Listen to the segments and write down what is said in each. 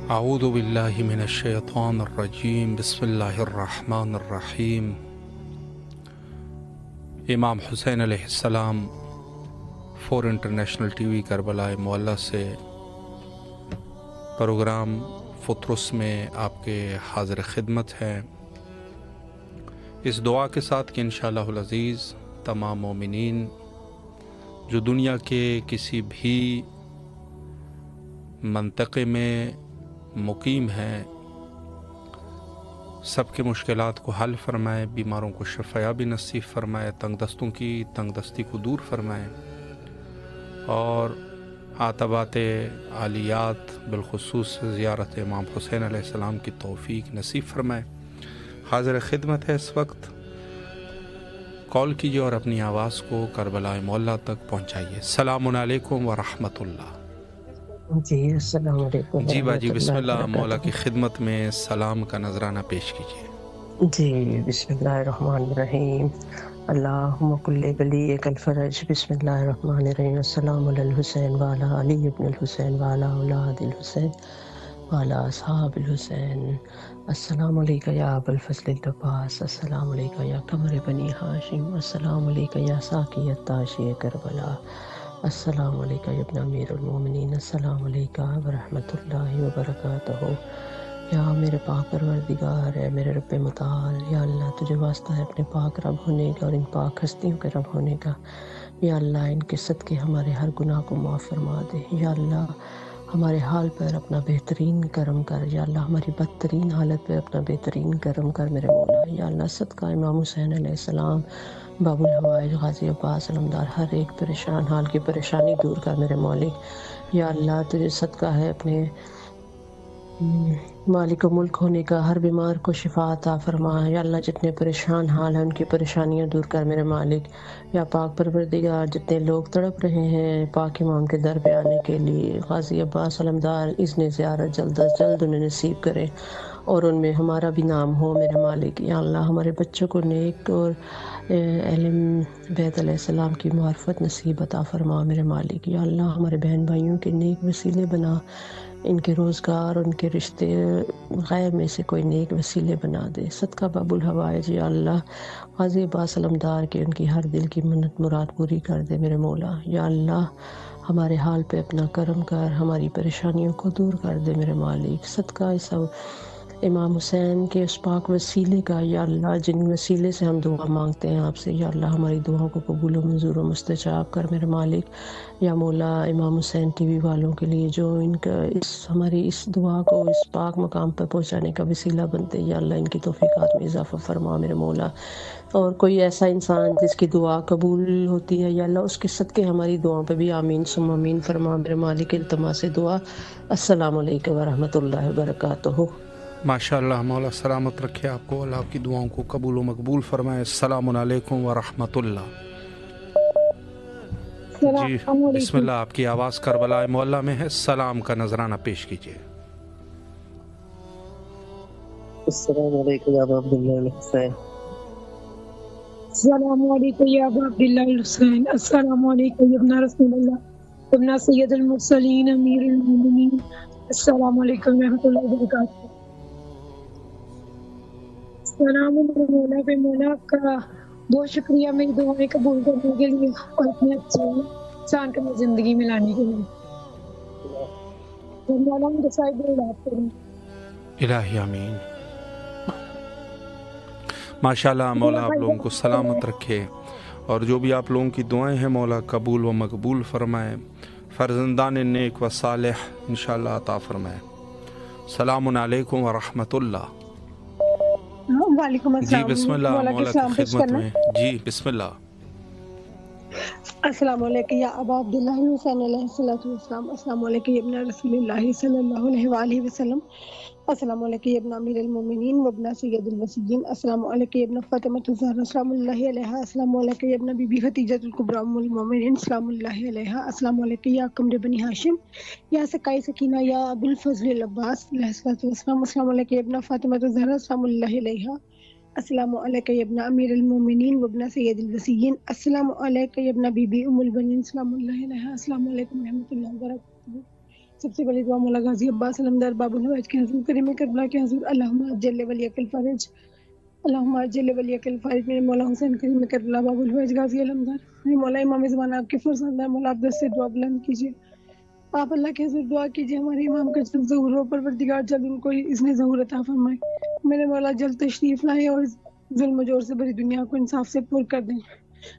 اعوذ باللہ من الشیطان الرجیم بسم اللہ الرحمن الرحیم۔ امام حسین علیہ السلام 4 انٹرنیشنل ٹی وی کربلا معلیٰ سے پروگرام فطرس میں آپ کے حاضر خدمت ہے، اس دعا کے ساتھ کہ انشاءاللہ العزیز تمام مومنین جو دنیا کے کسی بھی منطقے میں مقیم ہیں سب کے مشکلات کو حل فرمائے، بیماروں کو شفایابی نصیب فرمائے، تنگ دستوں کی تنگ دستی کو دور فرمائے اور عتبات عالیات بالخصوص زیارت امام حسین علیہ السلام کی توفیق نصیب فرمائے۔ حاضر خدمت ہے اس وقت، کال کیجیے اور اپنی آواز کو کربلا معلیٰ تک پہنچائیے۔ السلام علیکم ورحمۃ اللہ۔ جی السلام علیکم۔ جی باجی بسم اللہ، مولا کی خدمت میں سلام کا نذرانہ پیش کیجیے۔ جی بسم اللہ الرحمن الرحیم۔ اللہم کل ولیک الفرج، بسم اللہ الرحمن الرحیم۔ السلام علی الحسین وعلی علی ابن الحسین وعلی اولاد الحسین وعلی اصحاب الحسین۔ السلام علیکہ یا ابا الفضل العباس، السلام علیکہ یا قمر بنی ہاشم، السلام علیکہ یا ساقی التاشی کربلا، السلام علیکہ یا ابن امیر المومنین، السلام علیکہ ورحمۃ اللہ وبرکاتہ۔ یا میرے پاک پروردگار ہے، میرے رب متعال، یا اللہ تجھے واسطہ ہے اپنے پاک رب ہونے کا اور ان پاک ہستیوں کے رب ہونے کا۔ یا اللہ ان کے صدقے ہمارے ہر گناہ کو معاف فرما دے۔ یا اللہ ہمارے حال پر اپنا بہترین کرم کر، یا اللہ ہماری بدترین حالت پہ اپنا بہترین کرم کر میرے مولا۔ یا اللہ صدقہ امام حسین علیہ السلام، باب الحوائج غازی عباس علمدار، ہر ایک پریشان حال کی پریشانی دور کر میرے مالک۔ یا اللہ تجھے صدقہ ہے اپنے مالک و ملک ہونے کا، ہر بیمار کو شفا عطا فرما۔ یا اللہ جتنے پریشان حال ہیں ان کی پریشانیاں دور کر میرے مالک۔ یا پاک پروردگار جتنے لوگ تڑپ رہے ہیں پاک امام کے در پہ آنے کے لیے، غازی عباس علمدار اذن زیارت جلد از جلد انہیں نصیب کرے اور ان میں ہمارا بھی نام ہو میرے مالک۔ یا اللہ ہمارے بچوں کو نیک اور علم بیت علیہ السلام کی معرفت نصیب عطا فرما میرے مالک۔ یا اللہ ہمارے بہن بھائیوں کے نیک وسیلے بنا، ان کے روزگار، ان کے رشتے غیر میں سے کوئی نیک وسیلے بنا دے۔ صدقہ باب الحوائج یا اللہ غازی عباس علمدار کے ان کی ہر دل کی منت مراد پوری کر دے میرے مولا۔ یا اللہ ہمارے حال پہ اپنا کرم کر، ہماری پریشانیوں کو دور کر دے میرے مالک۔ صدقہ اس امام حسین کے اس پاک وسیلے کا، یا اللہ جن وسیلے سے ہم دعا مانگتے ہیں آپ سے، یا اللہ ہماری دعاؤں کو قبول و منظور و مستجاب کر میرے مالک۔ یا مولا امام حسین ٹی وی والوں کے لیے جو ان کا ہماری اس دعا کو اس پاک مقام پر پہنچانے کا وسیلہ بنتے، یا اللہ ان کی توفیقات میں اضافہ فرما میرے مولا۔ اور کوئی ایسا انسان جس کی دعا قبول ہوتی ہے، یا اللہ اس کے صدقے ہماری دعاؤں پہ بھی آمین ثم آمین فرما میرے مالک۔ التماس دعا۔ السلام علیکم ورحمۃ اللہ وبرکاتہ۔ ماشاء اللہ، مولا سلامت رکھے آپ کو، اللہ آپ کی دعاؤں کو قبول و مقبول فرمائے۔ السلام علیکم ورحمۃ اللہ۔ جی بسم اللہ، آپ کی آواز کربلا معلیٰ میں ہے، سلام کا نذرانہ پیش کیجیے۔ السلام علیکم یا ابا عبداللہ الحسین، السلام علیکم یا ابا عبداللہ الحسین، السلام علیکم یا ابن رسول اللہ ابن سید المرسلین امیر المومنین، السلام علیکم ورحمۃ اللہ وبرکاتہ۔ السلام علیکم مولا پہ، مولا آپ کا بہت شکریہ میری دعائیں قبول کرنے کے لیے اور اپنے اچھے انسان کو میری زندگی میں لانے کے لیے۔ اور مولا میرے ساتھ بات کریں۔ الہی آمین۔ ماشاءاللہ، مولا آپ لوگوں کو سلامت رکھے، اور جو بھی آپ لوگوں کی دعائیں ہیں مولا قبول و مقبول فرمائے، فرزندان نیک و صالح انشاءاللہ عطا فرمائے۔ السلام علیکم ورحمۃ اللہ۔ وعلیکم جی السلام، بسم اللہ، مولا کے مولا کی سلام پیش خدمت کرنا۔ میں۔ جی بسم اللہ۔ السلام علیکم یا ابا عبداللہ حسین علیہ الصلوۃ والسلام، السلام علیکم یا ابن رسول اللہ صلی اللہ علیہ وآلہ وسلم، السلام علیکم یا ابن امیر المومنین و ابن سید الوصیین، السلام علیکم یا ابن فاطمہ الزہرا سلام اللہ علیہا، السلام علیکم یا ابن بی بی خدیجہ الکبریٰ ام المومنین سلام اللہ علیہا، السلام علیکم یا قمر بنی ہاشم یا سقائی سکینہ یا ابو الفضل العباس علیہ الصلوۃ والسلام، السلام علیکم یا ابن فاطمہ الزہرا سلام اللہ علیہا، السلام علیکم یا ابن امیر المومنین و ابن سید الوصیین، السلام علیکم یا ابن بی بی ام البنین سلام اللہ علیہا، السلام علیکم ورحمۃ اللہ وبرکاتہ۔ سب سے پہلی دعا مولا غازی عباس علمدار باب الحوائج کے حضور کریم کربلا کے حضور، اللہم اجل ولیک الفرج، اللہم اجل ولیک الفرج، میرے مولا حسین کریم کربلا باب الحوائج غازی علمدار، میرے مولا امام زمانہ آپ کے فرزند ہیں، مولا آپ دست سے دعا بلند کیجیے، آپ اللہ کے حضور دعا کیجیے ہمارے امام کا جلد ظہور ہو، پروردگار جلد ان کو اس نے ظہور عطا فرمائے، میرے مولا جلد تشریف لائے اور ظلم و جور سے بری دنیا کو انصاف سے پور کر دیں۔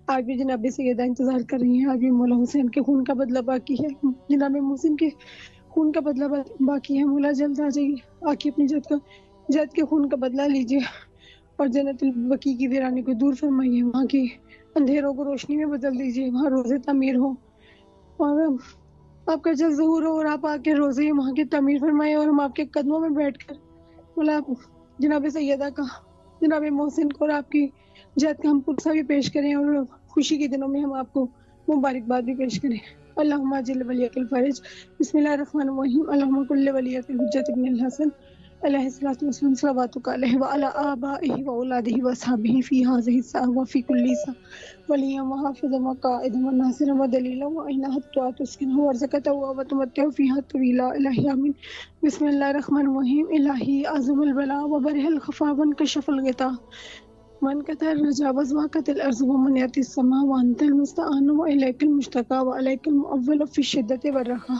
آج بھی جناب سیدہ انتظار کر رہی ہیں، آج بھی مولا حسین کے خون کا بدلہ باقی ہے، جناب محسن کے خون کا بدلہ باقی ہے، مولا جلد آ جائیے، آ کے اپنی جد کے خون کا بدلہ لیجیے اور جنت البقیع کی ویرانی کو دور فرمائیے، وہاں کی اندھیروں کو روشنی میں بدل دیجیے، وہاں روزے تعمیر ہو اور آپ کا جلد ظہور ہو، اور آپ آ کے روزے وہاں کی تعمیر فرمائے، اور ہم آپ کے قدموں میں بیٹھ کر مولا جناب سیدہ کا، جناب محسن کو اور آپ کی جد کا ہم پرسہ بھی پیش کریں، اور خوشی کے دنوں میں ہم آپ کو مبارکباد بھی پیش کریں۔ اللہم اجل ولیک الفرج، بسم اللہ الرحمن الرحیم، اللہم کل ولیک الحجۃ ابن الحسن علیہ الصلوۃ والسلام صلواتک علیہ وعلی آبائہ واولادہ واصحابہ فی ہذہ الساعۃ وفی کل ساعۃ ولیا وحافظا وقائدا وناصرا ودلیلا وعینا حتی تسکنہ وارزقہ وتمتع فیہا طویلا، الہی آمین۔ بسم اللہ الرحمن الرحیم، الہی عظم البلا وبرح الخفا وانکشف الغطاء من قطع الرجا وزواقت الارض ومن یأتی السماء وانت المستعان والیک المشتقى والیک المؤول فی الشدۃ والرخاء،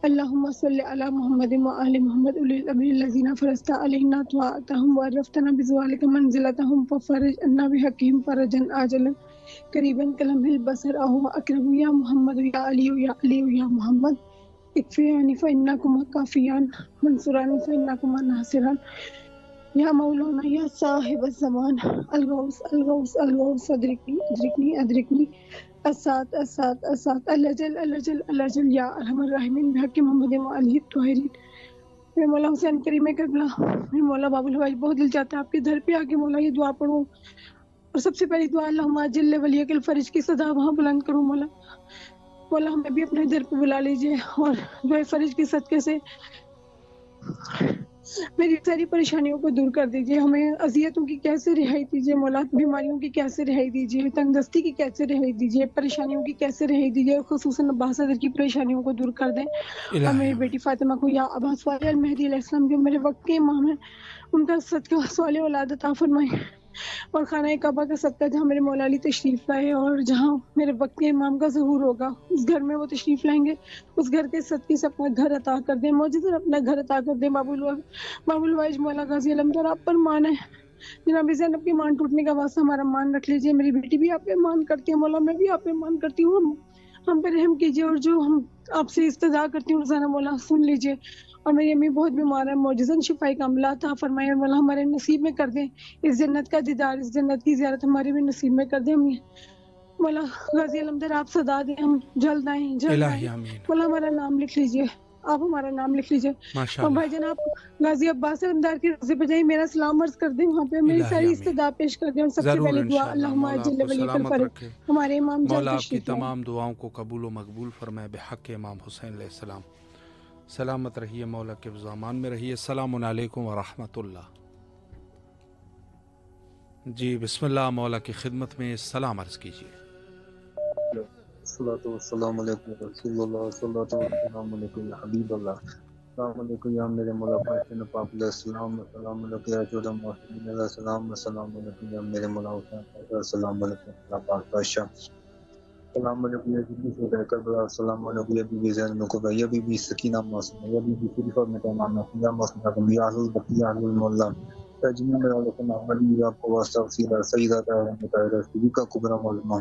اللہم صل علی محمد وآل محمد اولی الامر الذین فرضت علینا طاعتهم وعرفتنا بذلک منزلتهم ففرج عنا بحقهم فرجا عاجلا قریبا کلمح البصر اهو اقرب یا محمد یا علی یا علی یا محمد، اکفیانی فإنکما کافیان منصورانی فإنکما ناصران، یا مولانا یا صاحب الزمان، الغوث الغوث الغوث، ادرکنی ادرکنی ادرکنی، اسات اسات اسات، الجل الجل الجل، یا ارحم الراحمین بحق محمد وآلہ الطاہرین۔ میرے مولا حسین کریم کربلا، میرے مولا باب الحوائج، بہت دل چاہتا ہے آپ کے در پہ آ کے مولا یہ دعا پڑھوں، اور سب سے پہلی دعا اللہم اجل ولیک الفرج کی صدا وہاں بلند کروں، مولا ہمیں بھی اپنے در پہ بلا لیجیے، اور دعائے فرج کے صدقے سے میری ساری پریشانیوں کو دور کر دیجیے، ہمیں اذیتوں کی کیسے رہائی دیجیے مولا، بیماریوں کی کیسے رہائی دیجیے، تنگ دستی کی کیسے رہائی دیجیے، پریشانیوں کی کیسے رہائی دیجیے، خصوصاً عباس صدر کی پریشانیوں کو دور کر دیں، اور الہی میری آمین۔ بیٹی فاطمہ کو یا عباس والے المہدی علیہ السلام جو میرے وقت کے امام ہیں ان کا صدقہ صالح اولاد عطا فرمائیں، اور خانہ کعبہ کا صدقہ جہاں میرے مولا علی تشریف لائے اور جہاں میرے وقت کے امام کا ظہور ہوگا اس گھر میں وہ تشریف لائیں گے، اس گھر کے صدقے سے اپنا گھر عطا کر دیں، معجزہ اپنا گھر عطا کر دیں۔ باب الحوائج مولا غازی علمدار آپ پر مان ہے، جناب زینب کے مان ٹوٹنے کا واسطہ ہمارا مان رکھ لیجیے، میری بیٹی بھی آپ پہ مان کرتی ہے مولا، میں بھی آپ پہ مان کرتی ہوں، ہم پہ رحم کیجیے، اور جو ہم آپ سے استدعا کرتی ہوں روزانہ مولا سن لیجیے، اور میری امی بہت بیمار ہے، معجزاً شفائی کاملہ عطا فرمائے مولا، ہمارے نصیب میں کر دیں اس جنت کا دیدار، اس جنت کی زیارت ہمارے بھی نصیب میں کر دیں مولا غازی علمدار، آپ صدا دیں، ہم جلد آئیں جلد آئیں الہی آمین۔ مولا، ہمارا نام لکھ لیجیے، آپ ہمارا نام لکھ لیجیے، اور ماشاءاللہ۔ بھائی جان آپ غازی عباس علمدار کے روزے پہ جائیں، میرا سلام عرض کر دیں وہاں پہ، میری الہی ساری آمین، استدعا پیش کر دیں، اور سب سے ضرور پہلی دعا انشاءاللہ۔ اللہم مولا آپ اجل کو ولیک سلامت الفرج، رکھے، ہمارے امام جلد مولا آپ کی تشریف لائیں۔ تمام دعاؤں کو قبول و مقبول فرمائے بحق امام حسین علیہ السلام۔ سلامت رہیے، مولا کے امان میں رہیے۔ السلام علیکم ورحمۃ اللہ۔ جی بسم اللہ، مولا کی خدمت میں سلام عرض کیجیے۔ الصلاۃ والسلام علیکم رسول اللہ، الصلاۃ والسلام علیکم یا حبیب اللہ، السلام علیکم یا میرے مولا حسین پاک علیہ السلام، السلام علیکم یا جود محسن علیہ السلام، السلام علیکم یا میرے مولا حسین پاک، السلام علیکم اللہ پاک بادشاہ، السلام علیکم یا بی بی سعودہ کربلا، السلام علیکم یا بی بی زینب کو یا بی بی سکینہ معصومہ یا بی بی شریفہ میں تمام یا معصومہ یا حضرت بقیہ حضرت مولا تجمیم علیکم احمدی یا کو واسطہ وسیلہ سیدہ طاہرہ صدیقہ کبریٰ معلومہ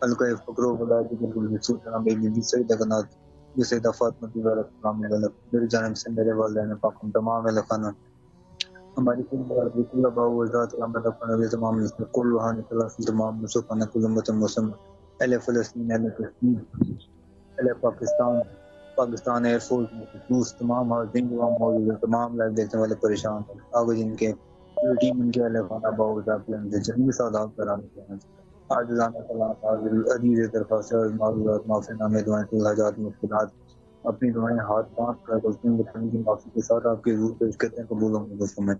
القا فکرو بلا جب بی بی سیدہ کنات یہ سیدہ فاطمہ کی والد السلام علیکم، میری جانب سے میرے والدین پاک ہم تمام اہل خانہ ہماری کل بکل ابا و ذات الحمد نبی تمام مسلم کل روحانی خلاف تمام مسلمان کل امت مسلم اہل فلسطین، اہل کشمیر، اہل پاکستان ایئر فورس میں خصوص تمام حاضرین جو وہاں موجود ہیں، تمام لائیو دیکھنے والے پریشان ہیں، آگے جن کے پوری ٹیم ان کے اہل خانہ ابا و ذات سے جنگی سعادات کرانے کے ہیں آج لانا سلام حاضر عزیز درخواست معذورات معافی نامے دعائیں کل حاجات مشکلات اپنی دعائیں ہاتھ باندھ کر غلطیوں بتانے کی معافی کے ساتھ آپ کے حضور پیش کرتے ہیں، قبول ہوں گے میں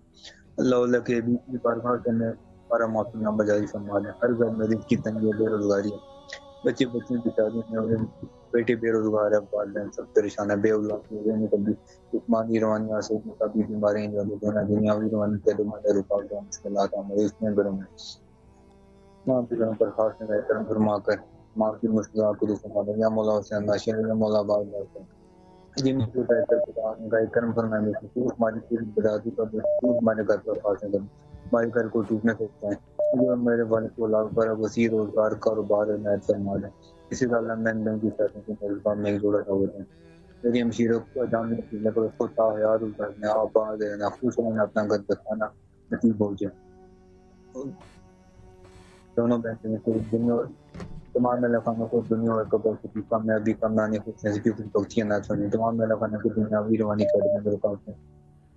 اللہ کے بھی کی بارگاہ سے میں ہمارا معافی نامہ جاری فرما دیں۔ ہر گھر میں رزق کی تنگی بے روزگاری ہے، بچوں کی شادی میں بیٹے بے روزگار ہے، والدین سب پریشان ہے، بے اولاد کی وجہ میں کبھی جسمانی روانیاں سے کبھی بیماریاں جو دنیاوی روانی کے دماغ رکاوٹ مشکلات ہمارے اس میں گرم ہے تمام کی پر خاص نگاہ کرم فرما کر تمام کی مشکلات کو دور فرما دیں یا مولا حسین ناشر یا مولا باز جن کو نگاہ کرم فرمائے خصوص ہماری پوری برادری کا خصوص ہمارے گھر پر خاص نظر ہمارے گھر کو ٹوٹنے سکتے ہیں جو میرے والد کو لاکھ پر وسیع روزگار کاروبار عنایت فرما دیں، اسی طرح اللہ میں کی فیصلوں کے ملبان میں ایک جوڑا ہوتے ہیں میری ہمشیروں کو جاننے کی لے کر اس کو تاحیات اترنے آباد رہنا خوش رہنا اپنا گھر بسانا نصیب ہو جائے دونوں بہنیں میں کوئی دنیا تمام میرے خانوں کو دنیا اور قبر کی کامیابی کامرانی خوش نصیبی کچھ بختیاں نہ چھوڑیں، تمام میرے خانوں کو دنیاوی روانی کر دیں رکاوٹیں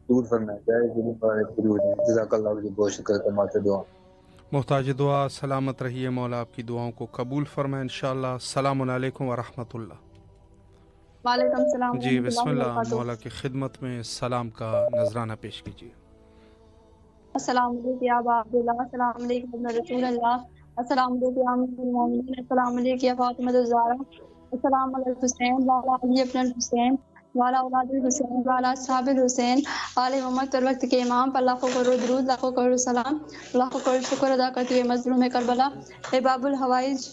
دور فرمائیں جائے ظلم پر ضرور ہیں جزاک اللہ کی بہت شکر تمام دعا محتاج دعا سلامت رہیے، مولا آپ کی دعاؤں کو قبول فرمائے انشاءاللہ۔ السلام علیکم ورحمۃ اللہ۔ وعلیکم السلام جی ورحمۃ بسم اللہ اللہ، وبرکاتہ۔ مولا کی خدمت میں سلام کا نذرانہ پیش کیجیے۔ السلام علیکم یا ابا عبداللہ، السلام علیکم ابن رسول اللہ، السلام علیکم یا امیر المومنین، السلام علیکم یا فاطمہ الزہرا، السلام علی الحسین وعلی علی ابن الحسین وعلی اولاد الحسین وعلی اصحاب الحسین آل محمد اور وقت کے امام پر لاکھوں کروڑ درود، لاکھوں کروڑ سلام، لاکھوں کروڑ شکر ادا کرتے ہوئے مظلوم کربلا اے باب الحوائج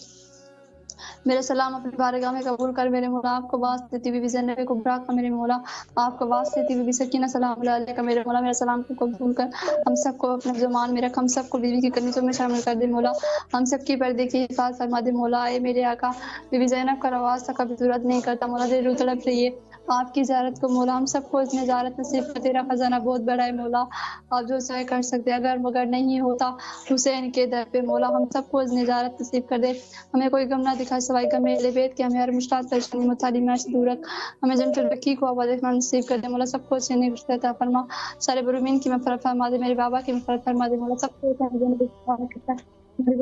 میرے سلام اپنی بارگاہ میں قبول کر میرے مولا آپ کو باعث دیتی ہوئی زینب کبریٰ کا میرے مولا آپ کو باعث دیتی ہوئی سکینہ سلام علیہ کا میرے مولا میرے سلام کو قبول کر ہم سب کو اپنے زمان میں رکھ، ہم سب کو بیوی کی کنیزوں میں شامل کر دے مولا، ہم سب کی پردے کی حفاظت فرما دے مولا۔ اے میرے آقا بی بی زینب کا رواج تک کبھی ضرورت نہیں کرتا مولا، دل رو تڑپ رہی ہے آپ کی زیارت کو مولا، ہم سب کو اتنے زیارت نصیب کر، تیرا خزانہ بہت بڑا ہے مولا، آپ جو چاہے کر سکتے، اگر مگر نہیں ہوتا حسین کے در پہ مولا ہم سب کو اتنے زیارت نصیب کر دے، ہمیں کوئی غم نہ دکھا سوائے غم اہل بیت کے، ہمیں ہر مشکلات پریشانی مطالعہ سے دور رکھ، ہمیں جنت البقیع کو آباد رکھنا نصیب کر دے مولا، سب کو اچھے نیک عطا فرما، سارے برمین کی مغفرت فرما دے، میرے بابا کی مغفرت فرما دے مولا، سب کو میرے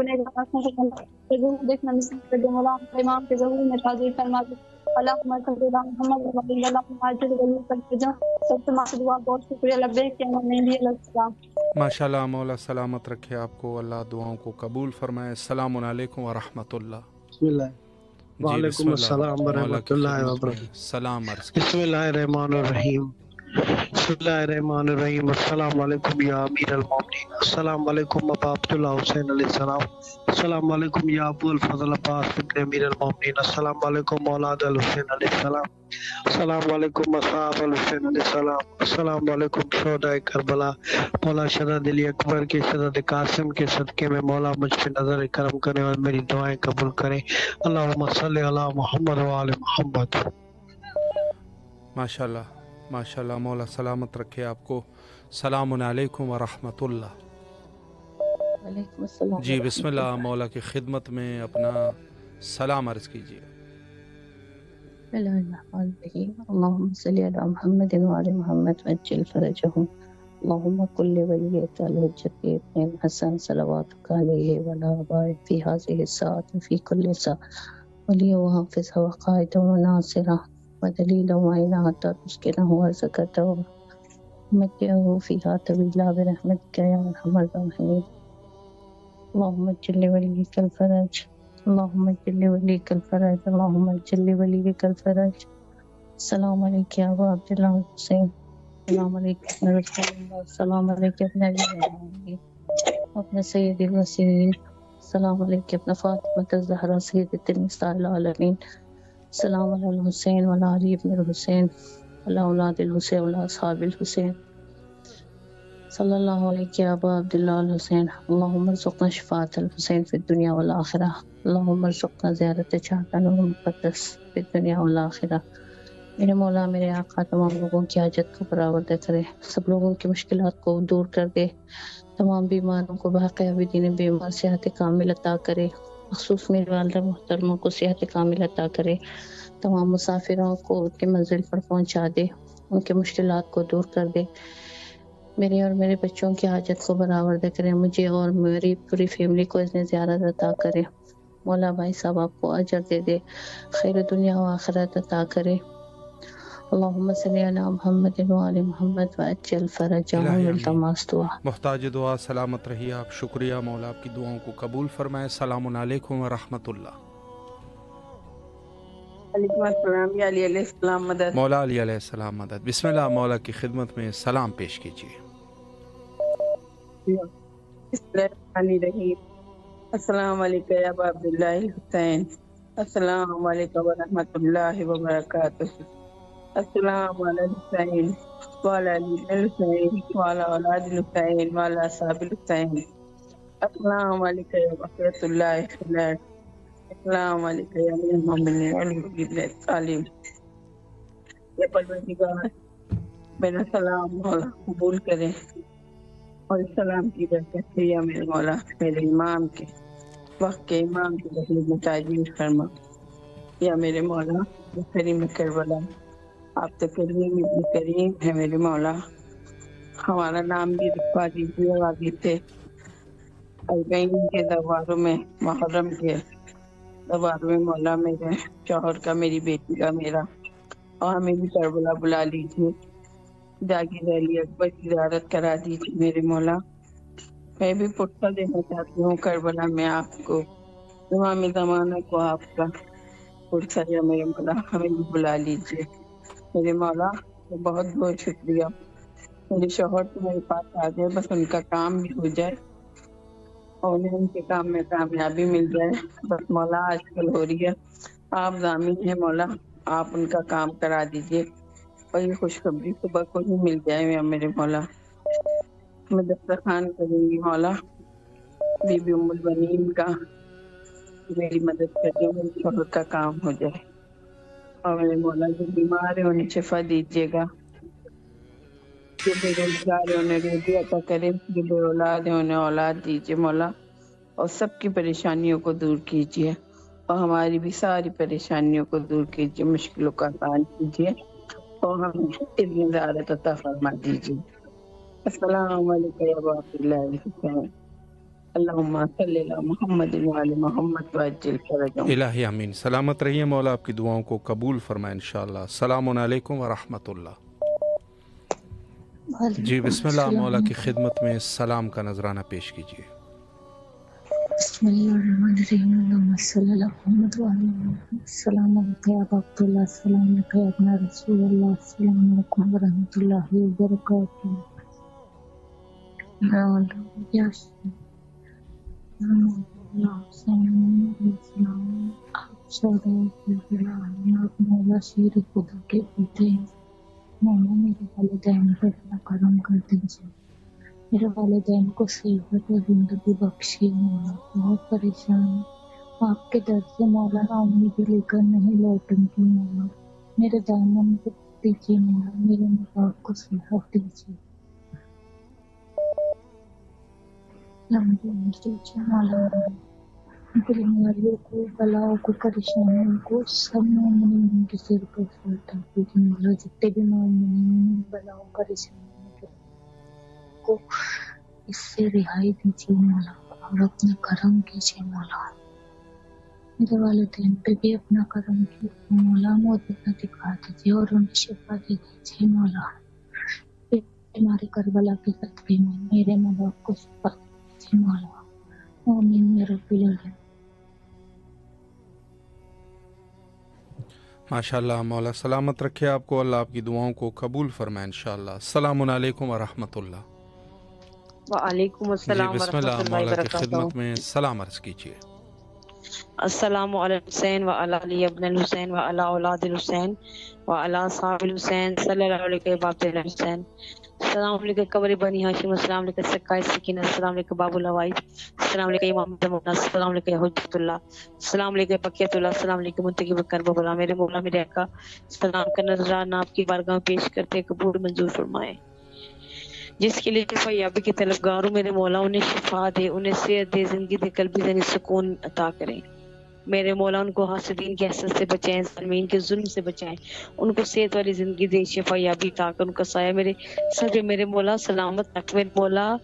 گناہ دیکھنا نصیب کر دے مولا، امام کے ظہور میں حاضر فرما دے، اللہم صلی علی محمد وعلی آل محمد وعلی آل سب سے دعا بہت شکریہ، لبیک یا امین علیہ السلام۔ ماشاء اللہ، مولا سلامت رکھے آپ کو، اللہ دعاؤں کو قبول فرمائے۔ السلام علیکم ورحمۃ اللہ۔ بسم اللہ، جی وعلیکم بسم اللہ، السلام مولا ورحمۃ کی اللہ خدمت میں وبرکاتہ۔ سلام عرض بسم کیجیے۔ اللہ الرحمن الرحیم، بسم اللہ الرحمن الرحیم، السلام علیکم یا امیر المومنین، السلام علیکم ابا عبداللہ حسین علیہ السلام، السلام علیکم یا ابو الفضل عباس ابن امیر المومنین، السلام علیکم اولاد الحسین علیہ السلام، السلام علیکم اصحاب الحسین علیہ السلام، السلام علیکم شہداء کربلا، مولا شداد علی اکبر کے شداد قاسم کے صدقے میں مولا مجھ پہ نظر کرم کرے اور میری دعائیں قبول کرے، اللہم صلی علی محمد وعلی محمد۔ ماشاء اللہ ماشاء اللہ، مولا سلامت رکھے آپ کو۔ السلام علیکم ورحمۃ اللہ۔ وعلیکم السلام جی بسم ورحمۃ اللہ، اللہ۔ مولا کی خدمت میں اپنا سلام عرض کیجیے۔ بسم اللہ الرحمن الرحیم، اللہم صلی علی محمد وعلی محمد وعجل فرجہم، اللہم کل ولیک الحجت ابن الحسن صلواتک علیہ وعلی آبائہ فی ہذہ الساعۃ وفی کل ساعۃ ولی وحافظ وقائد وناصرہ ودلیل وعینہ حتی تسکنہ ورزقتہ ومتعہ فیہا طویلا برحمتک یا ارحم الراحمین۔ اللهم اجعل وليك الفرج اللهم اجعل وليك الفرج اللهم اجعل وليك الفرج. السلام علیکم یا ابا عبداللہ حسین. السلام علیکم رسول اللہ. السلام علیکم اپنے اپنے سید الوسیل. السلام علیکم اپنا فاطمہ الزہرا سیدۃ النساء العالمین. السلام علی الحسین وعلی علی ابن الحسین وعلی اولاد الحسین وعلی اصحاب الحسین. صلی اللہ علیہ یا ابا عبداللہ الحسین. اللہم ارزقنا شفاعت الحسین فی الدنیا والآخرہ. اللہم ارزقنا زیارت چاہتا نور مقدس فی الدنیا والآخرہ. میرے مولا میرے آقا تمام لوگوں کی حاجت کو برآورد کرے، سب لوگوں کی مشکلات کو دور کر دے، تمام بیماروں کو باقی عابدین بیمار صحت کامل عطا کرے، مخصوص میرے والدہ محترموں کو صحت کامل عطا کرے، تمام مسافروں کو ان کی منزل پر پہنچا دے، ان کے مشکلات کو دور کر دے، میرے اور میرے بچوں کی حاجت کو برآورد کرے، مجھے اور میری پوری فیملی کو اذن زیارت عطا کرے. مولا بھائی صاحب آپ کو اجر دے دے، خیر دنیا و آخرت عطا کرے. اللہم صلی علی محمد وعلی محمد وعجل فرجہم والتماس دعا. محتاج دعا سلامت رہیے آپ. شکریہ مولا آپ کی دعاؤں کو قبول فرمائے. السلام علیکم ورحمۃ اللہ. وعلیکم السلام یا علی علیہ السلام مدد. مولا علی علیہ السلام مدد. بسم اللہ مولا کی خدمت میں سلام پیش کیجیے. السلام علیکم یا ابا عبداللہ الحسین. السلام علیکم ورحمۃ اللہ وبرکاتہ. السلام علی الحسین وعلی علی الحسین وعلی اولاد الحسین وعلی اصحاب الحسین. السلام علیکم یا بقیۃ اللہ خلال. السلام علیکم یا امیر المومنین علی ابن تعلیم. یا پروردگار میرا سلام مولا قبول کرے اور اس سلام کی برکت سے یا میرے مولا میرے امام کے وقت کے امام کی تکلیف میں تعجیل فرما. یا میرے مولا کریم کربلا آپ تو کریم ابن کریم ہے میرے مولا. ہمارا نام بھی رکھوا دیجیے واجب سے البین کے درباروں میں، محرم کے درباروں میں مولا میرے شوہر کا، میری بیٹی کا، میرا، اور ہمیں بھی کربلا بلا لیجیے. جاگیر علی اکبر کی زیارت کرا دیجیے میرے مولا. میں بھی پٹا دینا چاہتی ہوں کربلا میں آپ کو، امام زمانہ کو آپ کا پرسا یا میرے مولا ہمیں بھی بلا لیجیے میرے مولا. بہت بہت شکریہ. میرے شوہر تو میرے پاس آ جائے، بس ان کا کام بھی ہو جائے اور انہیں ان کے کام میں کامیابی مل جائے بس مولا. آج کل ہو رہی ہے، آپ ضامن ہیں مولا، آپ ان کا کام کرا دیجیے اور یہ خوشخبری صبح کو ہی مل جائے میرے مولا. میں دسترخوان کروں گی مولا بی بی ام البنین کا، میری مدد کر دیں، میرے شوہر کا کام ہو جائے. اور میرے مولا جو بیمار ہے انہیں شفا دیجیے گا، جو بے روزگار ہے انہیں روزی عطا کرے، جو بے اولاد ہے انہیں اولاد دیجیے مولا، اور سب کی پریشانیوں کو دور کیجیے اور ہماری بھی ساری پریشانیوں کو دور کیجیے، مشکلوں کا آسان کیجیے اور ہمیں اذن زیارت عطا فرما دیجیے. السلام علیکم یا ابا عبداللہ الحسین. اللہم صلی علی محمد وعلی محمد وعجل فرجہم. الہی امین. سلامت رہیے مولا آپ کی دعاؤں کو قبول فرمائے انشاءاللہ. السلام علیکم ورحمۃ اللہ. جی بسم اللہ مولا کی خدمت میں سلام کا نذرانہ پیش کیجیے. بسم اللہ الرحمن الرحیم. اللہم صلی علی محمد وعلی محمد. السلام علیکم یا ابا عبداللہ. السلام علیکم یا ابن رسول اللہ. السلام علیکم ورحمۃ اللہ وبرکاتہ. یا آپ مولا شیر خدا کے بیٹے ہیں. مولا میرے والدین پر اپنا کرم کر دیجیے، میرے والدین کو صحت و زندگی بخشیے مولا. بہت پریشان ہوں آپ کے در سے مولا، امیدیں لے کر نہیں لوٹیں گی مولا. میرے دامن کو دیجیے مولا، میرے ماں کو صحت دیجیے مولا. بیماریوں کو، بلاؤں کو، پریشانیوں کو سب مومنین کے سر پر اٹھا دیجیے مولا. جتنے بھی مومنین بلاؤں پریشانیوں کو اس سے رہائی دیجیے مولا اور اپنا کرم کیجیے مولا. میرے والدین پہ بھی اپنا کرم کیجیے مولا، معجزہ دکھا دیجیے اور انہیں شفا دے دیجیے مولا. ہمارے کربلا کے صدقے میں میرے ماں باپ کو شفا دے دیجیے مولا. آمین یا رب العالمین۔ ماشاءاللہ، مولا سلامت رکھے آپ کو، اللہ آپ کی دعاؤں کو قبول فرمائے انشاءاللہ۔ السلام علیکم ورحمۃ اللہ۔ وعلیکم جی السلام بسم ورحمۃ اللہ، اللہ مولا کی وبرکاتہ۔ خدمت میں سلام عرض کیجیے۔ السلام علی الحسین وعلی علی ابن الحسین وعلی اولاد الحسین وعلی صحاب الحسین صلی اللہ علیہ باب الحسین۔ السلام علیکم قبر بنی ہاشم، السلام علیکم سکائے سکینہ، السلام علیکم باب الحوائج، السلام علیکم امام مولانا، السلام علیکم حجت اللہ، السلام علیکم بقیت اللہ، السلام علیکم منتقب کرب اللہ۔ میرے مولا میرے آقا سلام کا نذرانہ آپ کی بارگاہ میں پیش کرتے قبول منظور فرمائے۔ جس کے لیے شفا یابی کے طلبگاروں میرے مولا انہیں شفا دے، انہیں صحت دے، زندگی دے، قلبی ذہنی سکون عطا کریں۔ میرے مولا ان کو حاسدین کے حسد سے بچائیں، ظالمین کے ظلم سے بچائیں، ان کو صحت والی زندگی دے، شفا یابی عطا کر، ان کا سایہ میرے سر پہ میرے مولا سلامت رکھ۔ میرے مولا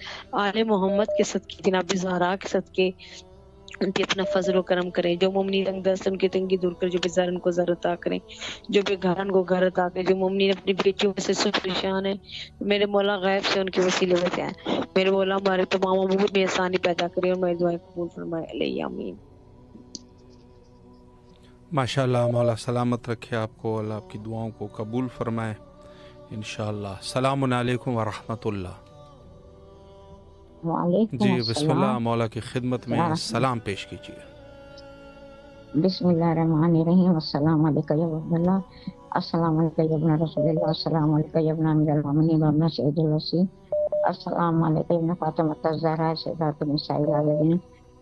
آل محمد کے صدقے، جناب زہرا کے صدقے ان کے اپنا فضل و کرم کریں۔ جو مومنین تنگ دست ان کی تنگی دور کر، جو بیزار ان کو زر عطا کریں، جو بے گھر ان کو گھر عطا کریں، جو مومنین اپنی بیٹیوں میں سے سب پریشان ہیں میرے مولا غیب سے ان کے وسیلے بچائیں۔ میرے مولا ہمارے تمام امور میں آسانی پیدا کریں اور میری دعائیں قبول فرمائے، علیہ آمین۔ ماشاءاللہ، مولا سلامت رکھے آپ کو، اللہ آپ کی دعاؤں کو قبول فرمائے انشاءاللہ۔ السلام علیکم ورحمۃ اللہ۔ وعلیکم جی بسم اللہ، السلام مولا کی خدمت میں سلام پیش کیجیے۔ بسم اللہ الرحمن الرحیم۔ السلام علیکم یا عبد اللہ، السلام علیکم یا ابن رسول اللہ، السلام علیکم یا ابن امیر المومنین و ابن سید الوصی، السلام علیکم ابن فاطمۃ الزہرا سیدات النساء العالمین،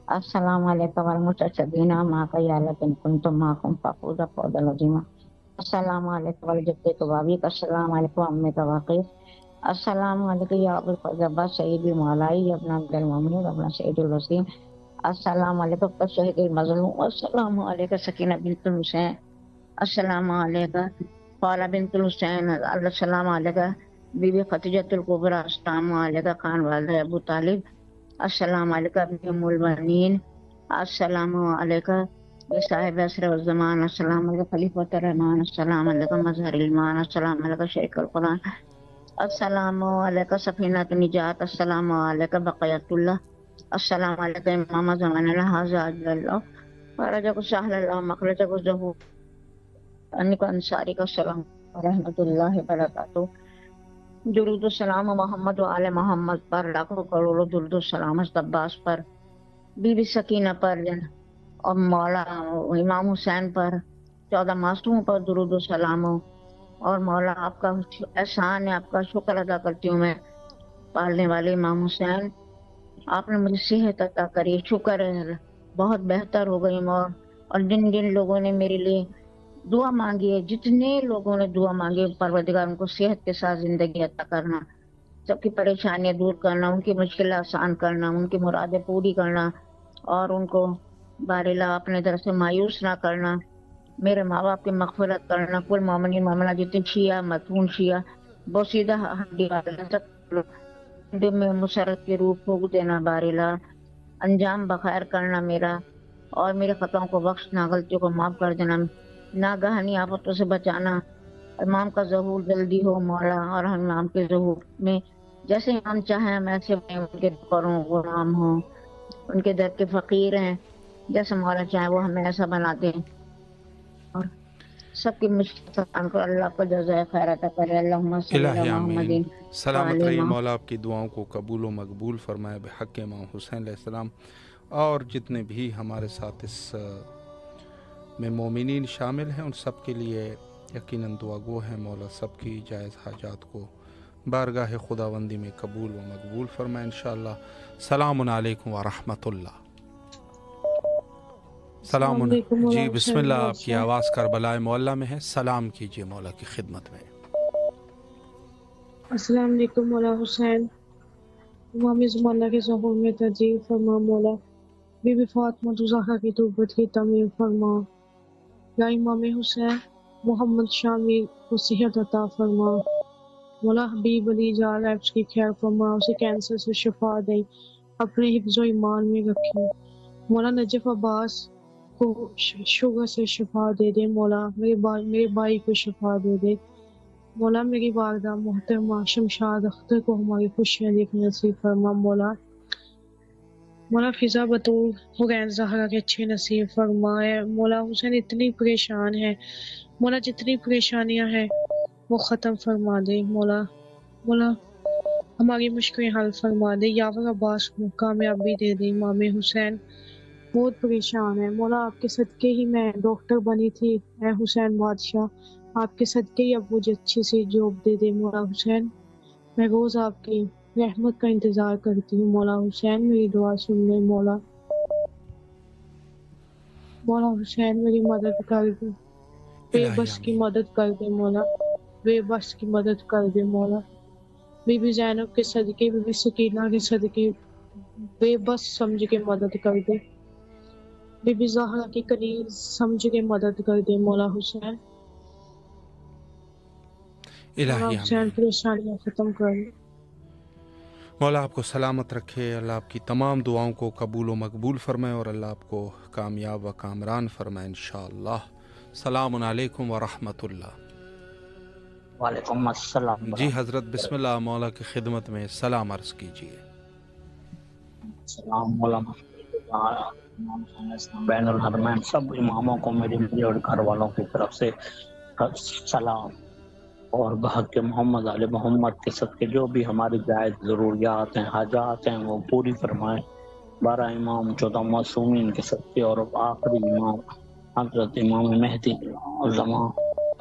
السلام علیکم والمتشبین ما قیالت کنتم معکم فقود فوض العظیم، السلام علیکم والجد کبابی، السلام علیکم ام کواقف، السلام علیکم یا ابو الفضل عباس سیدی مولائی ابن عبد المومنین ابن سعید الوسیم، السلام علیکم شہید المظلوم، السلام علیکم سکینہ بنت الحسین، السلام علیکم فاطمہ بنت الحسین، السلام علیکم بی بی خدیجۃ الکبریٰ، السلام علیکم خان والدہ ابو طالب، السلام علیکم ام المؤمنین، السلام علیکم صاحب عصر والزمان، السلام علیکم خلیفۃ الرحمن، السلام علیکم مظہر ایمان، السلام علیکم شیخ القرآن، السلام علیکم سفینۃ نجات، السلام علیکم بقیت اللہ، السلام علیکم امام زمان اللہ حاضر اللہ فرجک سہل اللہ مخرجک ظہور انک انصاری کا السلام ورحمۃ اللہ وبرکاتہ۔ درود السلام محمد و آل محمد پر، لاکھوں کروڑوں درود السلام عباس پر، بی بی سکینہ پر اور مولا امام حسین پر، 14 معصوموں پر درود السلام ہو۔ اور مولا آپ کا احسان ہے، آپ کا شکر ادا کرتی ہوں میں، پالنے والے امام حسین آپ نے مجھے صحت عطا کری، شکر ہے، بہت بہتر ہو گئی ہوں۔ اور جن جن لوگوں نے میرے لیے دعا مانگی ہے، جتنے لوگوں نے دعا مانگی ہے، پروردگار ان کو صحت کے ساتھ زندگی عطا کرنا، سب کی پریشانیاں دور کرنا، ان کی مشکل آسان کرنا، ان کی مرادیں پوری کرنا، اور ان کو باراللہ اپنے طرف سے مایوس نہ کرنا، میرے ماں باپ کی مغفرت کرنا، کل مومنین مومنہ جتنے شیعہ مدفون شیعہ بوسیدہ ہڈی والے میں مسرت کی روح پھونک دینا، باراللہ انجام بخیر کرنا میرا، اور میرے خطاؤں کو بخشنا، غلطیوں کو معاف کر دینا، ناگہانی آفتوں سے بچانا، امام کا ظہور جلدی ہو مولا، اور ہم امام کے ظہور میں جیسے امام چاہیں ہم ایسے ان کے کروں غلام ہوں، ان کے در کے فقیر ہیں، جیسے مولا چاہیں وہ ہمیں ایسا بناتے ہیں، اور سب کی مشکل کو اللہ کو جزائے خیر عطا کرے۔ اللہم صلی الہی علی آمین۔ محمد سلامت رہیے، مولا آپ کی دعاؤں کو قبول و مقبول فرمائے بحق امام حسین علیہ السلام، اور جتنے بھی ہمارے ساتھ اس میں مومنین شامل ہیں ان سب کے لیے یقیناً دعا گو ہے، مولا سب کی جائز حاجات کو بارگاہ خداوندی میں قبول و مقبول فرمائے انشاءاللہ۔ السلام علیکم ورحمۃ اللہ۔ سلام جی بسم اللہ، آپ کی آواز کربلا معلیٰ میں ہے، سلام کیجیے مولا کی خدمت میں۔ السلام علیکم مولا حسین، امام زمانہ کے ظہور میں تجلیل فرما مولا، بی بی فاطمہ زہرا کی تربت کی تعمیر فرما، یا امام حسین محمد شامی کو صحت عطا فرما مولا، حبیب علی جان ایپس کی خیر فرما، اسے کینسر سے شفا دیں، اپنے حفظ و ایمان میں رکھیں مولا، نجف عباس کو شوگر سے شفا دے دے مولا، میرے بھائی کو شفا دے دے مولا، میری والدہ محترمہ شمشاد اختر کو ہماری خوشیاں دیکھنے نصیب فرما مولا، مولا فضا بطول حرین زہرا کے اچھے نصیب فرمائے۔ مولا حسین اتنی پریشان ہے، مولا جتنی پریشانیاں ہیں وہ ختم فرما دے۔ مولا ہماری مشکلیں حل فرما دے۔ یاور عباس کو کامیابی دے دے۔ امام حسین بہت پریشان ہے، مولا آپ کے صدقے ہی میں ڈاکٹر بنی تھی، اے حسین بادشاہ آپ کے صدقے ہی اب مجھے اچھی سی جاب دے دے۔ مولا حسین میں روز آپ کی رحمت کا انتظار کرتی ہوں، مولا حسین میری دعا سن لے۔ مولا حسین میری مدد کر دے، بے بس کی مدد کر دے مولا، بے بس کی مدد کر دے مولا۔ بی بی زینب کے صدقے، بی بی سکینہ کے صدقے بے بس سمجھ کے مدد کر دے، بی بی زہرا کی کنیز سمجھ کے مدد کر دے مولا حسین۔ مولا حسین پریشانیاں ختم کر دے۔ مولا آپ کو سلامت رکھے، اللہ آپ کی تمام دعاؤں کو قبول و مقبول فرمائے اور اللہ آپ کو کامیاب و کامران فرمائے انشاءاللہ۔ السلام علیکم ورحمۃ اللہ۔ وعلیکم السلام۔ جی حضرت بسم اللہ، مولا کی خدمت میں سلام عرض کیجیے۔ سلام مولا بین الحرمین سب اماموں کو میری اور گھر والوں کی طرف سے سلام، اور بحق محمد علی محمد کے صدقے جو بھی ہماری جائز ضروریات ہیں حاجات ہیں وہ پوری فرمائیں۔ 12 امام 14 معصومین کے صدقے اور آخری امام حضرت امام مہدی زمان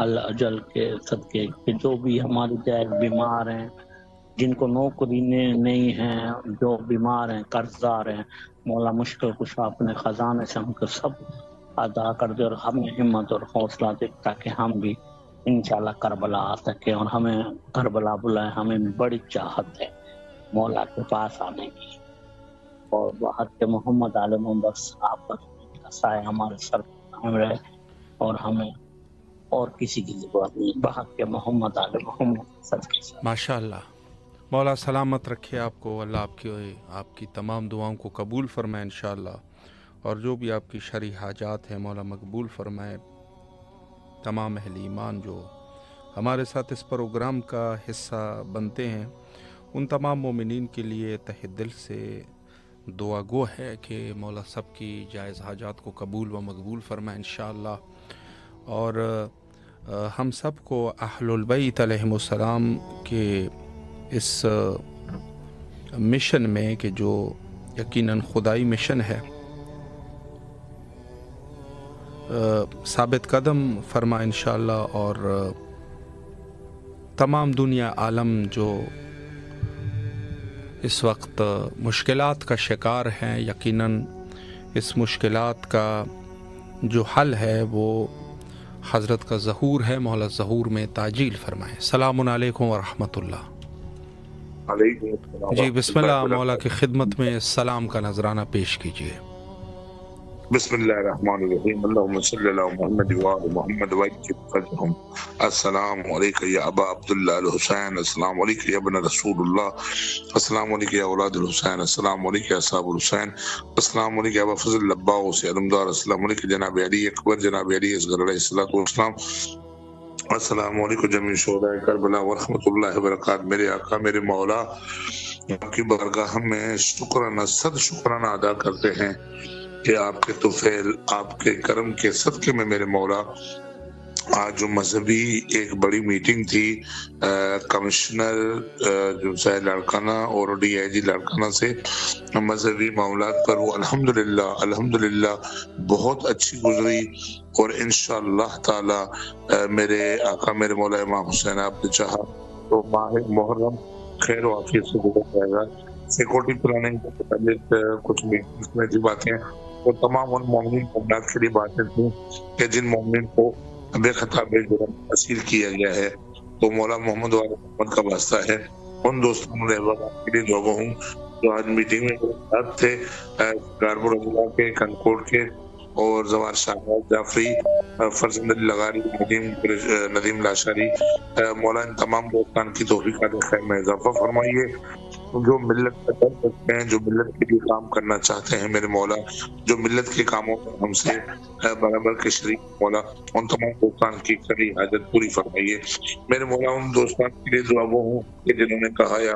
الاجل کے صدقے کہ جو بھی ہماری جائز بیمار ہیں، جن کو نوکری نہیں ہیں، جو بیمار ہیں، قرض دار ہیں، مولا مشکل کشا اپنے خزانے سے ہم کو سب ادا کر دے اور ہمیں ہمت اور حوصلہ دے تاکہ ہم بھی انشاءاللہ کربلا آ سکے، اور ہمیں کربلا بلائے، ہمیں بڑی چاہت ہے مولا کے پاس آنے کی، اور بحق محمد علیہ بس آپ کا سایہ ہمارے سر قائم رہے اور ہمیں اور کسی کی ضرورت نہیں، بحق محمد علیہ محمد صدقے سے۔ ماشاء اللہ، مولا سلامت رکھے آپ کو، اللہ آپ کی تمام دعاؤں کو قبول فرمائے انشاءاللہ، اور جو بھی آپ کی شرعی حاجات ہیں مولا مقبول فرمائے۔ تمام اہل ایمان جو ہمارے ساتھ اس پروگرام کا حصہ بنتے ہیں ان تمام مومنین کے لیے تہ دل سے دعا گو ہے کہ مولا سب کی جائز حاجات کو قبول و مقبول فرمائے انشاءاللہ، اور ہم سب کو اہل البیت علیہم السلام کے اس مشن میں کہ جو یقیناً خدائی مشن ہے ثابت قدم فرما انشاءاللہ، اور تمام دنیا عالم جو اس وقت مشکلات کا شکار ہیں، یقیناً اس مشکلات کا جو حل ہے وہ حضرت کا ظہور ہے، مولا ظہور میں تعجیل فرمائے۔ السلام علیکم ورحمۃ اللہ۔ جی بسم اللہ، مولا کی خدمت میں سلام کا نذرانہ پیش کیجیے۔ بسم اللہ الرحمن الرحیم، اللہم صلی علی محمد وآل محمد وعجب فرجہم۔ السلام علیکم یا ابا عبداللہ الحسین، السلام علیکم یا ابن رسول اللہ، السلام علیکم یا اولاد الحسین، السلام علیکم یا اصحاب الحسین، السلام علیکم یا ابا فضل العباس علمدار، السلام علیکم جناب علی اکبر، جناب علی اصغر علیہ السلام، السلام علیکم جمیع شہداء کربلا ورحمۃ اللہ وبرکاتہ۔ میرے آقا میرے مولا آپ کی بارگاہ میں شکرانہ صد شکرانہ ادا کرتے ہیں کہ آپ کے طفیل، آپ کے کرم کے صدقے میں میرے مولا آج جو مذہبی ایک بڑی میٹنگ تھی کمشنر جو ہے لاڑکانہ اور ڈی آئی جی لاڑکانہ سے مذہبی معاملات پر، وہ الحمدللہ بہت اچھی گزری، اور انشاءاللہ تعالی میرے آقا میرے مولا امام حسین آپ نے چاہا تو ماہ محرم خیر و عافیت سے گزر جائے گا۔ سیکورٹی پلاننگ کے متعلق کچھ میٹنگز میں بھی باتیں، اور تمام ان مومنین مومنات کے لیے باتیں تھیں کہ جن مومنین کو بے خطا بے جرم اسیر کیا گیا ہے، تو مولا محمد و محمد کا واسطہ ہے ان دوستوں نے کے لیے دعا ہوں جو آج میٹنگ میں ساتھ تھے، گاربو رضا کے، کنکوٹ کے، اور زوار شاہد جعفری، فرزند لغاری، ندیم لاشاری، مولا ان تمام دوستان کی توفیقات خیر میں اضافہ فرمائیے، جو ملت کا درد رکھتے ہیں، جو ملت کے لیے کام کرنا چاہتے ہیں میرے مولا، جو ملت کے کاموں میں ہم سے برابر کے شریک مولا، ان تمام دوستان کی کری حاجت پوری فرمائیے میرے مولا۔ ان دوستان کے لیے دعا وہ ہوں کہ جنہوں نے کہا یا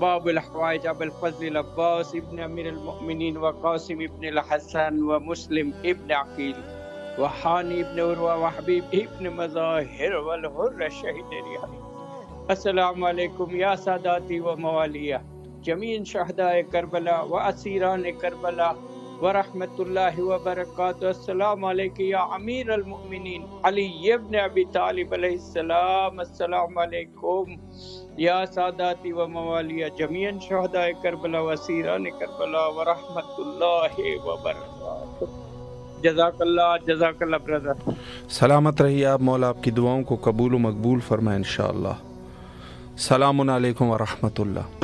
باب الحوائج ابو الفضل العباس ابن امیر المؤمنین وقاسم ابن الحسن ومسلم ابن عقیل وحانی ابن عروہ وحبیب ابن مظاہر والحر شہید ریاض. السلام علیکم یا ساداتی و موالیہ جمیع شہداء کربلا و اسیران کربلا ورحمۃ اللہ وبرکاتہ. السلام علیکم یا امیر المؤمنین علی ابن ابی طالب علیہ السلام. السلام علیکم یا ساداتی و موالیہ جمیع شہداء کربلا و اسیران کربلا ورحمۃ اللہ وبرکاتہ. جزاک اللہ برادر. سلامت رہیے آپ، مولا آپ کی دعاؤں کو قبول و مقبول فرمائے انشاءاللہ. السلام علیکم ورحمۃ اللہ.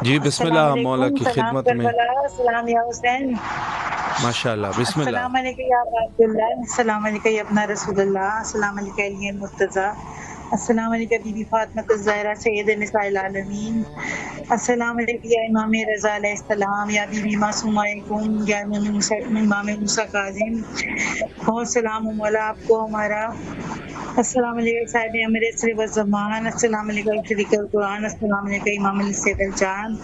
جی بسم اللہ مولا کی خدمت میں. السلام یا حسین. ماشاء اللہ بسم اللہ. السلام علیکم یا عبداللہ. السلام علیکم یا ابن رسول اللہ. السلام علیکم علی المرتضیٰ. السلام علیکم بی بی فاطمہ الزہرا سید نساء العالمین. السلام علیکم یا امام رضا علیہ السلام، یا بی بی معصومہ کن، یا امام موسیٰ کاظم. بہت سلام مولا آپ کو ہمارا. السلام علیکم صاحب امر اسر و زمان. السلام علیکم شریک القرآن. السلام علیکم امام السیف الجان.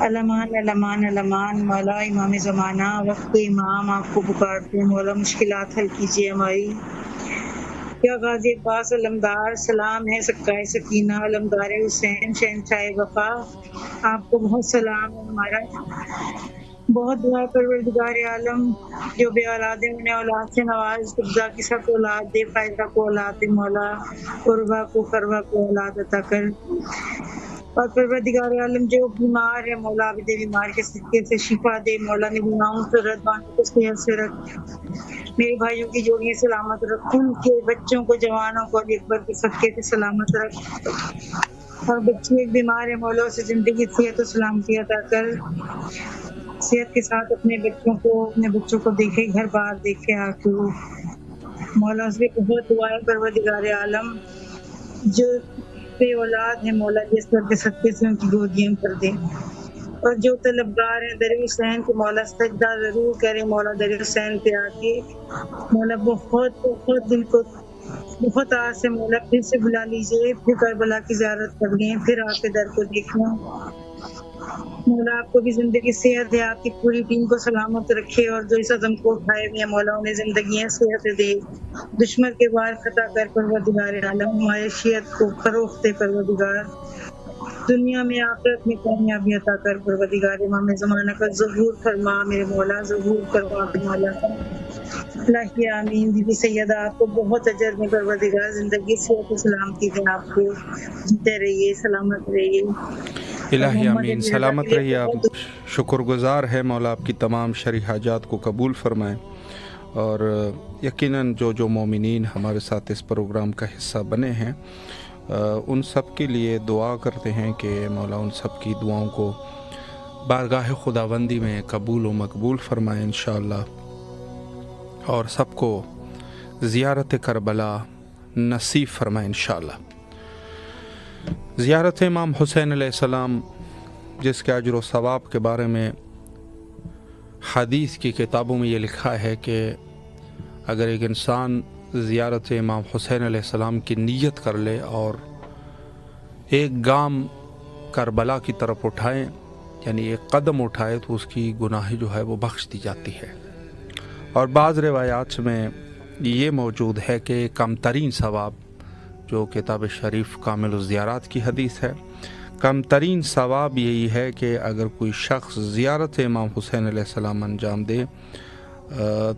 علمان علمان علمان مولا امام زمانہ، وقت امام آپ کو پکارتے ہیں مولا، مشکلات حل کیجیے ہماری. یا غازی عباس علمدار سلام ہے، سکائے سکینہ علمدار حسین شہنشاہ وفا، آپ کو بہت سلام ہے ہمارا. بہت دعا پروردگار عالم جو بے اولاد ہے انہیں اولاد سے نواز، قبضہ کی سب اولاد دے، فائدہ کو اولاد دے مولا، قربہ کو قربہ کو اولاد عطا کر. اور پروردگار عالم جو بیمار ہے مولا بھی دے، بیمار کے صدقے سے شفا دے مولا، میری ماؤں سے رد بانوں کو صحت سے رکھ، میرے بھائیوں کی جوڑیاں سلامت رکھ، ان کے بچوں کو جوانوں کو علی اکبر کے صدقے سے سلامت رکھ. اور بچے ایک بیمار ہے مولا اسے زندگی صحت و سلامتی عطا کر، صحت کے ساتھ اپنے بچوں کو دیکھے، گھر بار دیکھے آ کے مولا. اس کی بہت دعا ہے پروردگار عالم جو بے اولاد ہے مولا جس پر کے صدقے سے ان کی گودیاں بھر دے. اور جو طلبگار ہیں در حسین کو مولا سجدہ ضرور کرے مولا، در حسین پہ آ کے مولا بہت بہت دل کو بہت آس ہے مولا، پھر سے بلا لیجیے، پھر کربلا کی زیارت کر لیں، پھر آپ کے در کو دیکھنا مولا. آپ کو بھی زندگی صحت دے، آپ کی پوری ٹیم کو سلامت رکھے، اور جو اس عزم کو اٹھائے ہوئے ہیں مولا انہیں زندگیاں صحت دے، دشمن کے وار فتح کر پروردگار عالم، ہمارے شیعت کو فروخت دے پروردگار، دنیا میں آخرت میں کامیابی عطا کر پروردگار. امام زمانہ کا ظہور فرما میرے مولا، ظہور کروا مولا. اللہ آمین. بی بی سیدہ آپ کو بہت اجر میں پروردگار، زندگی صحت و سلامتی دے، آپ کو جیتے رہیے، سلامت رہیے. الہی آمین. سلامت رہیے آپ. شکر گزار ہے مولا آپ کی تمام شرعی حاجات کو قبول فرمائیں. اور یقیناً جو مومنین ہمارے ساتھ اس پروگرام کا حصہ بنے ہیں ان سب کے لیے دعا کرتے ہیں کہ مولا ان سب کی دعاؤں کو بارگاہ خداوندی میں قبول و مقبول فرمائیں انشاءاللہ، اور سب کو زیارت کربلا نصیب فرمائیں انشاءاللہ. زیارت امام حسین علیہ السلام جس کے اجر و ثواب کے بارے میں حدیث کی کتابوں میں یہ لکھا ہے کہ اگر ایک انسان زیارت امام حسین علیہ السلام کی نیت کر لے اور ایک گام کربلا کی طرف اٹھائیں، یعنی ایک قدم اٹھائے، تو اس کی گناہ جو ہے وہ بخش دی جاتی ہے. اور بعض روایات میں یہ موجود ہے کہ کم ترین ثواب، جو کتاب شریف کامل الزیارات کی حدیث ہے، کم ترین ثواب یہی ہے کہ اگر کوئی شخص زیارت امام حسین علیہ السلام انجام دے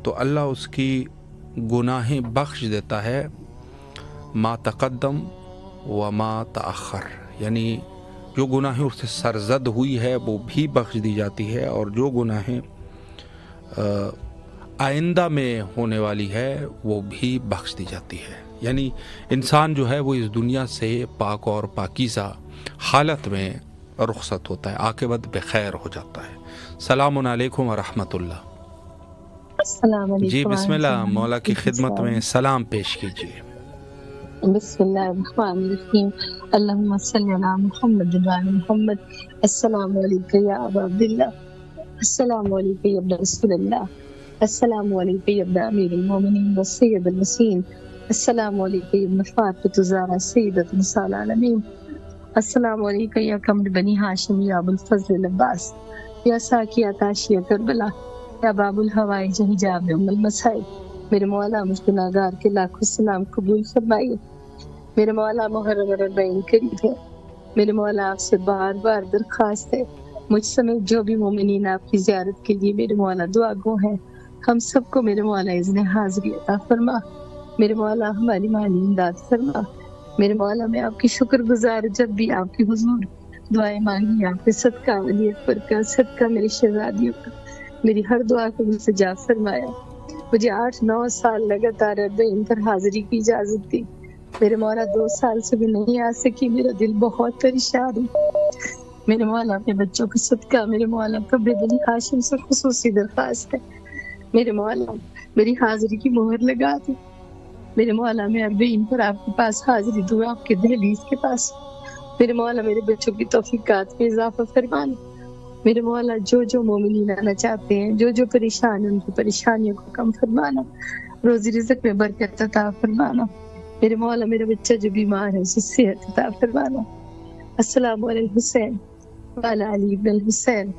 تو اللہ اس کی گناہیں بخش دیتا ہے، ما تقدم و ما تأخر، یعنی جو گناہیں اس سے سرزد ہوئی ہے وہ بھی بخش دی جاتی ہے، اور جو گناہیں آئندہ میں ہونے والی ہے وہ بھی بخش دی جاتی ہے. یعنی انسان جو ہے وہ اس دنیا سے پاک اور پاکیزہ حالت میں رخصت ہوتا ہے، عاقبت بخیر ہو جاتا ہے. السلام علیکم ورحمۃ اللہ. السلام علیکم. جی بسم اللہ، مولا کی خدمت میں سلام پیش کیجیے. بسم اللہ الرحمن الرحیم. اللہم صلی علی محمد وعلی محمد. السلام علیکم یا ابا عبداللہ. السلام علیکم یا ابن رسول اللہ. السلام علیکم یا ابن امیر المومنین والسید المسین. السلام علیکم یا ابن فاطمہ الزہرا سیدۃ نساء العالمین. السلام علیکم یا قمر بنی ہاشم یا ابو الفضل عباس یا ساقی عطاشی کربلا یا باب الحوائج حجاب ام المسائل، میرے مولا مجھ گناہگار کے لاکھوں سلام قبول فرمائیے۔ میرے مولا محرم الربعین قریب ہے، میرے مولا آپ سے بار بار درخواست ہے، مجھ سمیت جو بھی مومنین آپ کی زیارت کے لیے میرے مولا دعا گو ہیں، ہم سب کو میرے مولا اذن حاضری عطا فرما، میرے مولا ہماری مالی امداد فرما۔ میرے مولا میں آپ کی شکر گزار، جب بھی آپ کی حضور دعائیں مانگی آپ کے صدقہ ولی اکبر کا، صدقہ میری شہزادیوں کا، میری ہر دعا کو مستجاب فرمایا۔ مجھے 8-9 سال لگاتار اربعین پر حاضری کی اجازت دی، میرے مولا 2 سال سے بھی نہیں آ سکی، میرا دل بہت پریشان ہے۔ میرے مولا اپنے بچوں کا صدقہ میرے مولا قبر بنی ہاشم سے خصوصی درخواست ہے، میرے مولا میری حاضری کی مہر لگا دی۔ میرے مولا میں اربعین پر آپ کے پاس حاضری دوں، آپ کے دہلیز کے پاس، میرے مولا میرے بچوں کی توفیقات میں اضافہ فرمانا۔ میرے مولا جو مومنین آنا چاہتے ہیں، جو پریشان ہیں، ان کی پریشانیوں کو کم فرمانا، روزی رزق میں برکت عطا فرمانا۔ میرے مولا میرا بچہ جو بیمار ہے اسے صحت عطا فرمانا۔ السلام علی الحسین وعلی علی بن الحسین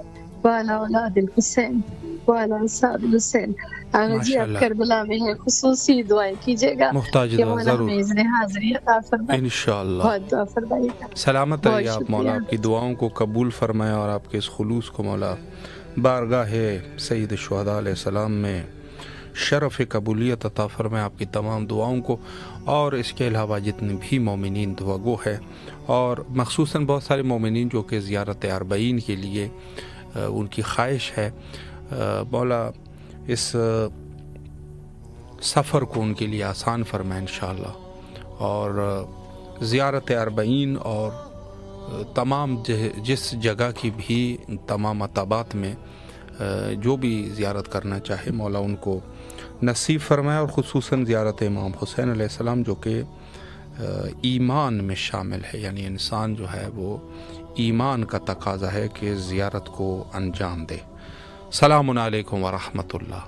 وعلی اولاد الحسین وعلی اصحاب الحسین۔ آغا جی آپ کربلا میں ہیں، خصوصی دعائیں کیجیے گا محتاج کہ اللہ مولا ضرور ہمیں اذن حاضری عطا فرمائے، انشاءاللہ۔ بہت دعا فرمائیے گا۔ سلامت رہیے بہت آپ، مولا آپ کی دعاؤں کو قبول فرمائے اور آپ کے اس خلوص کو مولا بارگاہ سید الشہداء علیہ السلام میں شرف قبولیت عطا فرمائے آپ کی تمام دعاؤں کو، اور اس کے علاوہ جتنے بھی مومنین دعا گو ہے، اور مخصوصاً بہت سارے مومنین جو کہ زیارت اربعین کے لیے ان کی خواہش ہے، مولا اس سفر کو ان کے لیے آسان فرمائے انشاءاللہ، اور زیارت اربعین اور تمام جس جگہ کی بھی تمام عتبات میں جو بھی زیارت کرنا چاہے مولا ان کو نصیب فرمائے، اور خصوصاً زیارت امام حسین علیہ السلام جو کہ ایمان میں شامل ہے، یعنی انسان جو ہے وہ ایمان کا تقاضا ہے کہ زیارت کو انجام دے۔ السلام علیکم ورحمۃ اللہ۔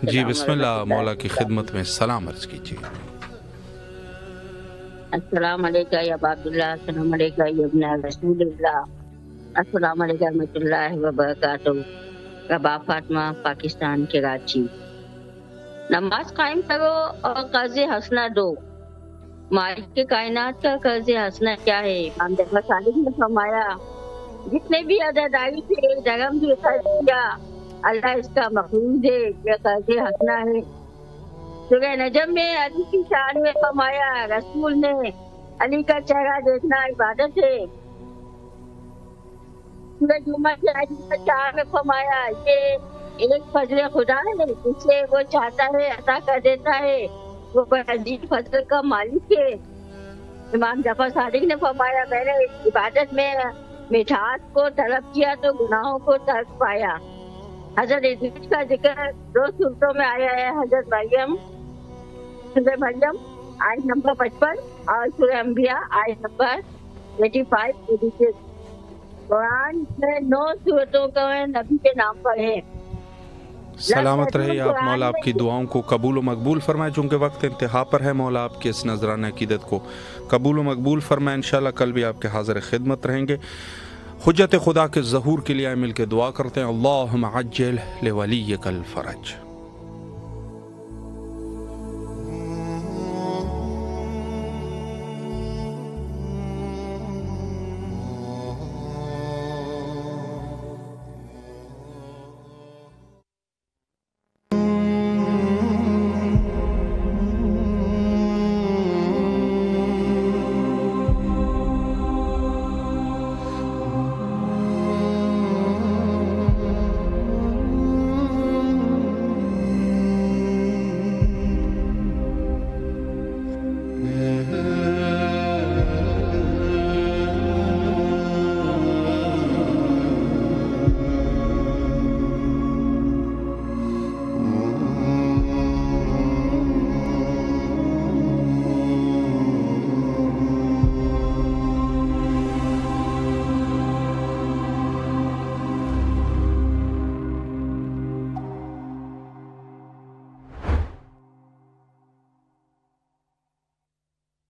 جی بسم اللہ، مولا کی خدمت میں سلام عرض کیجیے۔ السلام علیکم یا ابا عبداللہ، السلام علیکم یا ابن رسول اللہ، السلام علیکم ورحمۃ اللہ وبرکاتہ۔ ابا فاطمہ پاکستان کے کراچی۔ نماز قائم کرو اور قرض حسنہ دو، مالک کے کائنات کا قرض حسنہ کیا ہے؟ امام جعفر صادق نے فرمایا جتنے بھی عزاداری تھے درم بھی خرچ کیا، اللہ اس کا مقبول ہے، یہ قرض حسنہ ہے۔ سورہ نجم میں علی کی شان میں فرمایا رسول نے علی کا چہرہ دیکھنا عبادت ہے۔ سورہ جمعہ کے علی کا شان میں فرمایا یہ ایک فضل خدا ہے، جسے وہ چاہتا ہے عطا کر دیتا ہے، وہ عظیم فضل کا مالک ہے۔ امام جعفر صادق نے فرمایا میں نے عبادت میں مٹھاس کو طلب کیا تو گناہوں کو ترک پایا۔ حضرت ادریس کا ذکر 2 صورتوں میں آیا ہے، حضرت مریم سورہ مریم آیت نمبر 55 اور سورہ انبیاء آیت نمبر 85-86۔ قرآن میں 9 صورتوں کا نبی کے نام پر ہے۔ سلامت رہے آپ، مولا آپ کی دعاؤں کو قبول و مقبول فرمائے۔ چونکہ وقت انتہا پر ہے، مولا آپ کے اس نذرانہ عقیدت کو قبول و مقبول فرمائے۔ انشاءاللہ کل بھی آپ کے حاضر خدمت رہیں گے۔ حجت خدا کے ظہور کے لیے مل کے دعا کرتے ہیں، اللہم عجل لولیک الفرج۔